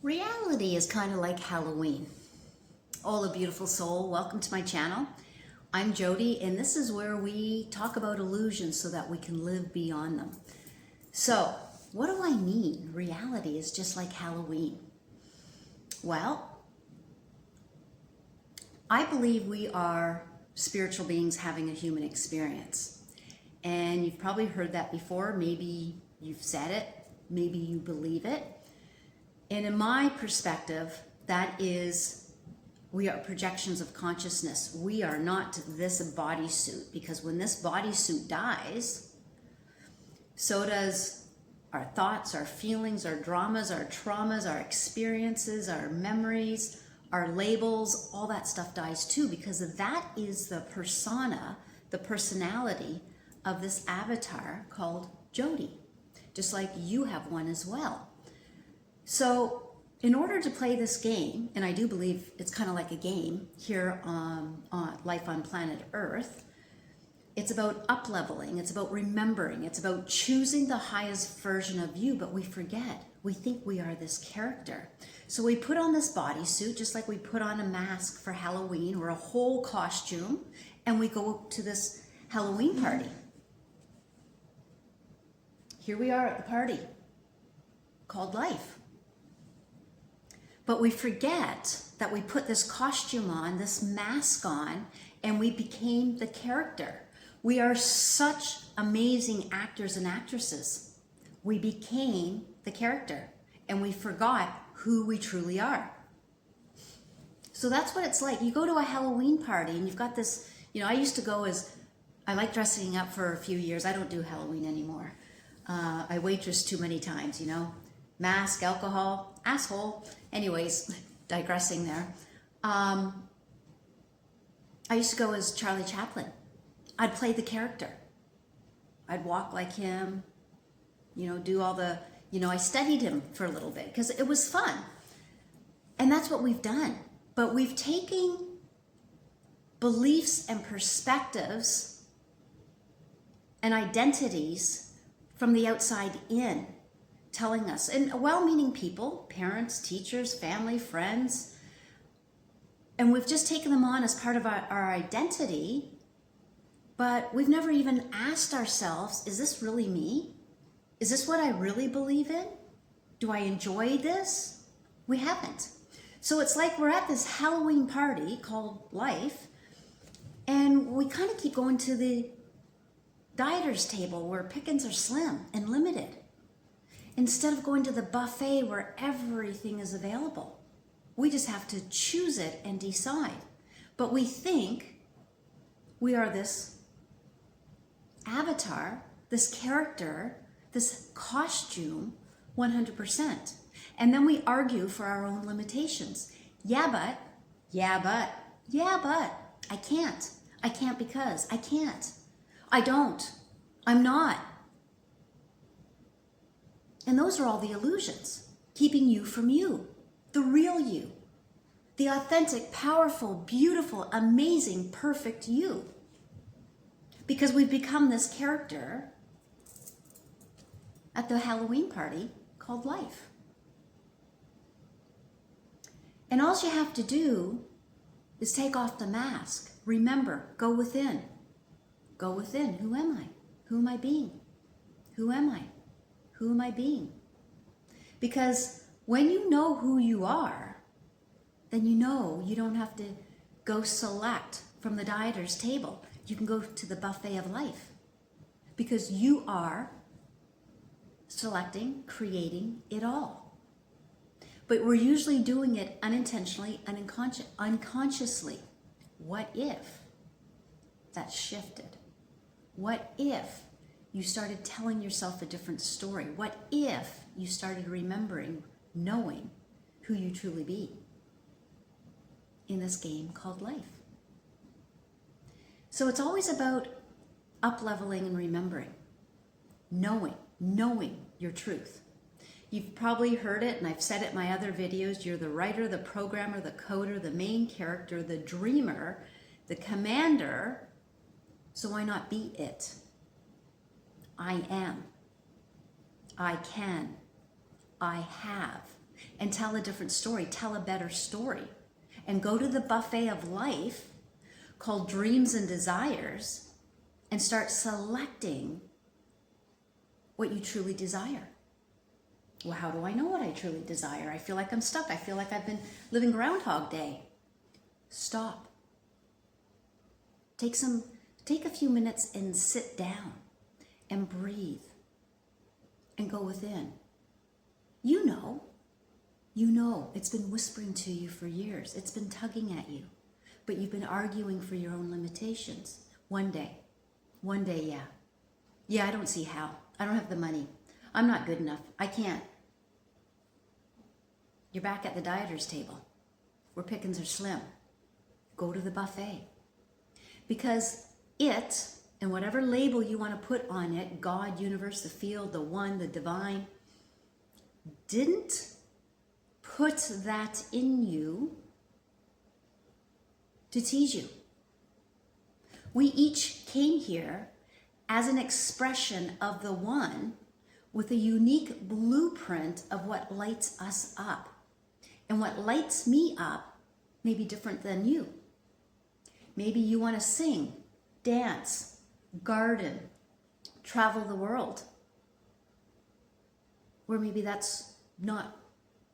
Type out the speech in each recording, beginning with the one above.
Reality is kind of like Halloween. Hola, beautiful soul. Welcome to my channel. I'm Jody, and this is where we talk about illusions so that we can live beyond them. So, what do I mean? Reality is just like Halloween. Well, I believe we are spiritual beings having a human experience. And you've probably heard that before. Maybe you've said it. Maybe you believe it. And in my perspective, that is, we are projections of consciousness. We are not this bodysuit, because when this bodysuit dies, so does our thoughts, our feelings, our dramas, our traumas, our experiences, our memories, our labels, all that stuff dies too, because that is the persona, the personality of this avatar called Jody, just like you have one as well. So in order to play this game, and I do believe it's kind of like a game here on life on planet Earth, it's about up-leveling, it's about remembering, it's about choosing the highest version of you, but we forget. We think we are this character. So we put on this bodysuit, just like we put on a mask for Halloween or a whole costume, and we go to this Halloween party. Here we are at the party called life. But we forget that we put this costume on, this mask on, and we became the character. We are such amazing actors and actresses. We became the character, and we forgot who we truly are. So that's what it's like. You go to a Halloween party, and you've got this, I used to go I like dressing up for a few years. I don't do Halloween anymore. I waitress too many times, Mask, alcohol, asshole. Anyways, digressing there. I used to go as Charlie Chaplin. I'd play the character. I'd walk like him, do all the, I studied him for a little bit because it was fun. And that's what we've done. But we've taken beliefs and perspectives and identities from the outside in, telling us, and well-meaning people, parents, teachers, family, friends, and we've just taken them on as part of our identity, but we've never even asked ourselves, is this really me? Is this what I really believe in? Do I enjoy this? We haven't. So it's like we're at this Halloween party called life, and we kind of keep going to the dieter's table where pickings are slim and limited, instead of going to the buffet where everything is available. We just have to choose it and decide. But we think we are this avatar, this character, this costume 100%. And then we argue for our own limitations. Yeah, but, I can't. I can't because I can't. I don't. I'm not. And those are all the illusions, keeping you from you, the real you, the authentic, powerful, beautiful, amazing, perfect you. Because we've become this character at the Halloween party called life. And all you have to do is take off the mask. Remember, go within. Go within. Who am I? Who am I being? Who am I? Who am I being? Because when you know who you are, then you know you don't have to go select from the dieter's table. You can go to the buffet of life, because you are selecting, creating it all. But we're usually doing it unintentionally and unconsciously. What if that shifted? What if you started telling yourself a different story? What if you started remembering, knowing who you truly be in this game called life? So it's always about up-leveling and remembering, knowing your truth. You've probably heard it, and I've said it in my other videos, you're the writer, the programmer, the coder, the main character, the dreamer, the commander, so why not be it? I am. I can. I have. and tell a different story, tell a better story, and go to the buffet of life called dreams and desires and start selecting what you truly desire. Well, how do I know what I truly desire? I feel like I'm stuck. I feel like I've been living Groundhog Day. Stop. Take a few minutes and sit down and breathe and go within. You know, it's been whispering to you for years. It's been tugging at you, but you've been arguing for your own limitations. One day, yeah. Yeah, I don't see how. I don't have the money. I'm not good enough. I can't. You're back at the dieter's table where pickings are slim. Go to the buffet. Because it, and whatever label you want to put on it, God, universe, the field, the one, the divine, didn't put that in you to tease you. We each came here as an expression of the one with a unique blueprint of what lights us up. And what lights me up may be different than you. Maybe you want to sing, dance, garden, travel the world. Or maybe that's not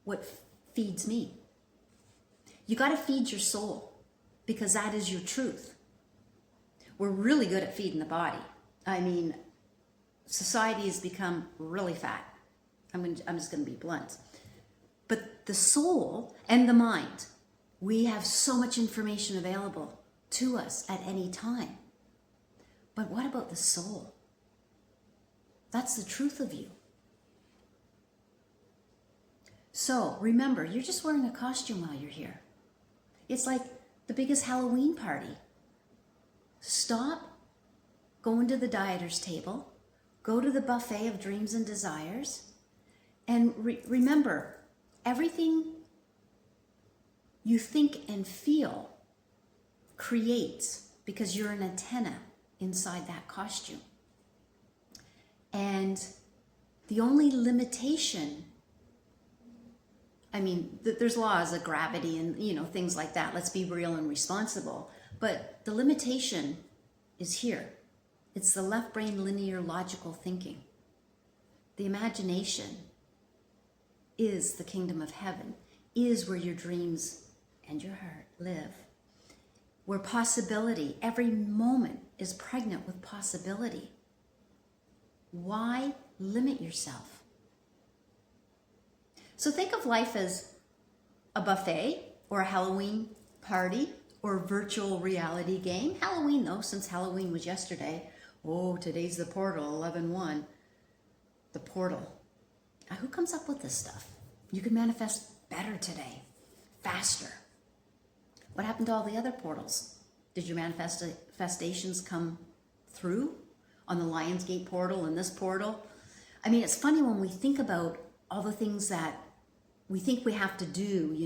what feeds me. You got to feed your soul because that is your truth. We're really good at feeding the body. I mean, society has become really fat. I'm just going to be blunt. But the soul and the mind, we have so much information available to us at any time. But what about the soul? That's the truth of you. So remember, you're just wearing a costume while you're here. It's like the biggest Halloween party. Stop going to the dieter's table, go to the buffet of dreams and desires, and remember, everything you think and feel creates because you're an antenna inside that costume. And the only limitation, I mean, there's laws of gravity and, things like that. Let's be real and responsible. But the limitation is here. It's the left brain linear logical thinking. The imagination is the kingdom of heaven, is where your dreams and your heart live. Where possibility, every moment is pregnant with possibility. Why limit yourself? So think of life as a buffet or a Halloween party or virtual reality game. Halloween though, since Halloween was yesterday. Oh, today's the portal, 11/1. The portal. Now, who comes up with this stuff? You can manifest better today, faster. What happened to all the other portals? Did your manifestations come through on the Lionsgate portal and this portal? I mean, it's funny when we think about all the things that we think we have to do,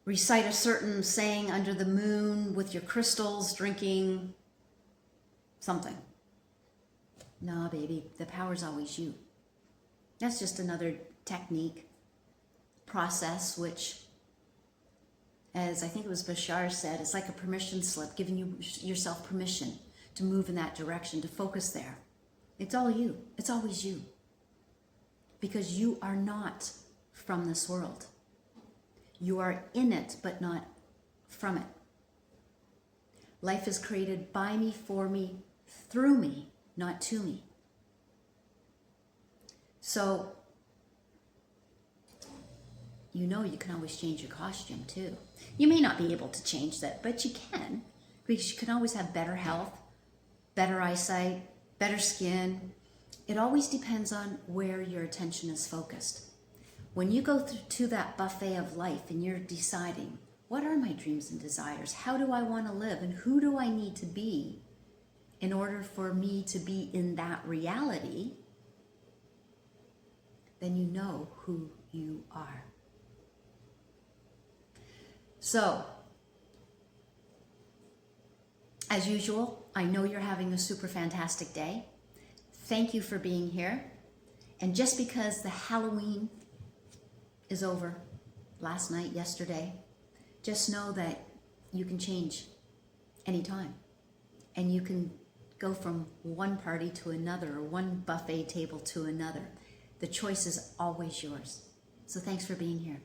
recite a certain saying under the moon with your crystals, drinking something. Nah, baby, the power's always you. That's just another technique, process, which, as I think it was Bashar said, it's like a permission slip, giving yourself permission to move in that direction, to focus there. It's all you. It's always you. Because you are not from this world. You are in it, but not from it. Life is created by me, for me, through me, not to me. So, you can always change your costume too. You may not be able to change that, but you can, because you can always have better health, better eyesight, better skin. It always depends on where your attention is focused. When you go to that buffet of life and you're deciding, what are my dreams and desires? How do I want to live? And who do I need to be in order for me to be in that reality? Then you know who you are. So, as usual, I know you're having a super fantastic day. Thank you for being here. And just because the Halloween is over last night, yesterday, just know that you can change anytime. And you can go from one party to another, or one buffet table to another. The choice is always yours. So thanks for being here.